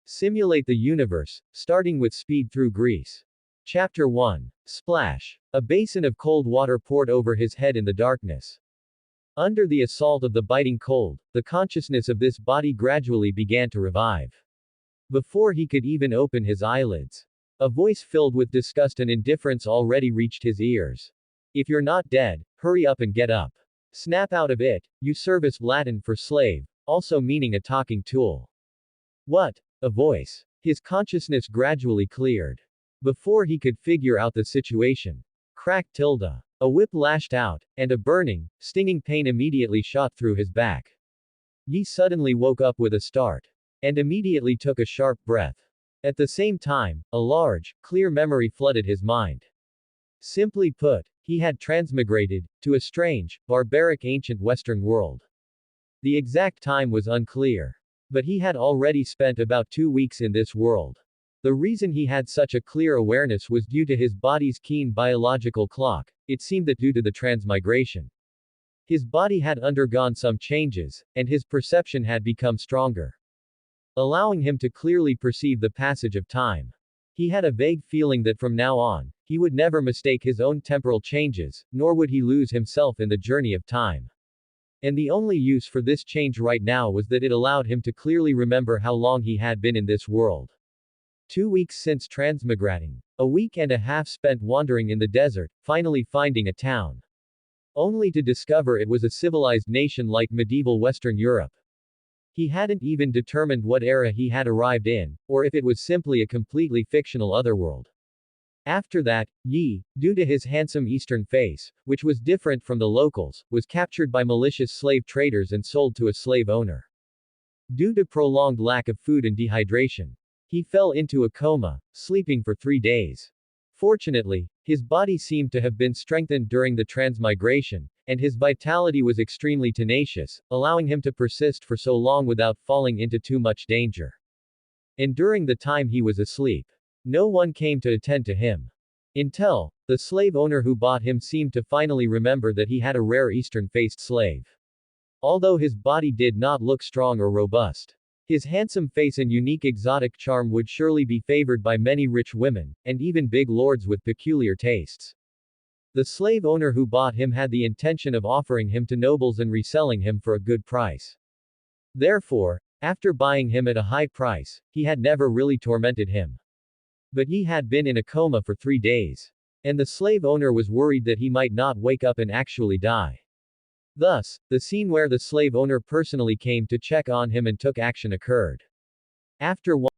Simulate the universe, starting with speed through Greece. Chapter 1. Splash. A basin of cold water poured over his head in the darkness. Under the assault of the biting cold, the consciousness of this body gradually began to revive. Before he could even open his eyelids, a voice filled with disgust and indifference already reached his ears. If you're not dead, hurry up and get up. Snap out of it, you servus, Latin for slave, also meaning a talking tool. What? A voice. His consciousness gradually cleared. Before he could figure out the situation. Crack tilde. A whip lashed out, and a burning, stinging pain immediately shot through his back. Yi suddenly woke up with a start. And immediately took a sharp breath. At the same time, a large, clear memory flooded his mind. Simply put, he had transmigrated to a strange, barbaric ancient Western world. The exact time was unclear. But he had already spent about 2 weeks in this world. The reason he had such a clear awareness was due to his body's keen biological clock. It seemed that due to the transmigration, his body had undergone some changes, and his perception had become stronger, allowing him to clearly perceive the passage of time. He had a vague feeling that from now on, he would never mistake his own temporal changes, nor would he lose himself in the journey of time. And the only use for this change right now was that it allowed him to clearly remember how long he had been in this world. 2 weeks since transmigrating. A week and a half spent wandering in the desert, finally finding a town. Only to discover it was a civilized nation like medieval Western Europe. He hadn't even determined what era he had arrived in, or if it was simply a completely fictional otherworld. After that, Yi, due to his handsome Eastern face, which was different from the locals, was captured by malicious slave traders and sold to a slave owner. Due to prolonged lack of food and dehydration, he fell into a coma, sleeping for 3 days. Fortunately, his body seemed to have been strengthened during the transmigration, and his vitality was extremely tenacious, allowing him to persist for so long without falling into too much danger. And during the time he was asleep, no one came to attend to him. Until, the slave owner who bought him seemed to finally remember that he had a rare Eastern-faced slave. Although his body did not look strong or robust, his handsome face and unique exotic charm would surely be favored by many rich women, and even big lords with peculiar tastes. The slave owner who bought him had the intention of offering him to nobles and reselling him for a good price. Therefore, after buying him at a high price, he had never really tormented him. But he had been in a coma for 3 days. And the slave owner was worried that he might not wake up and actually die. Thus, the scene where the slave owner personally came to check on him and took action occurred. After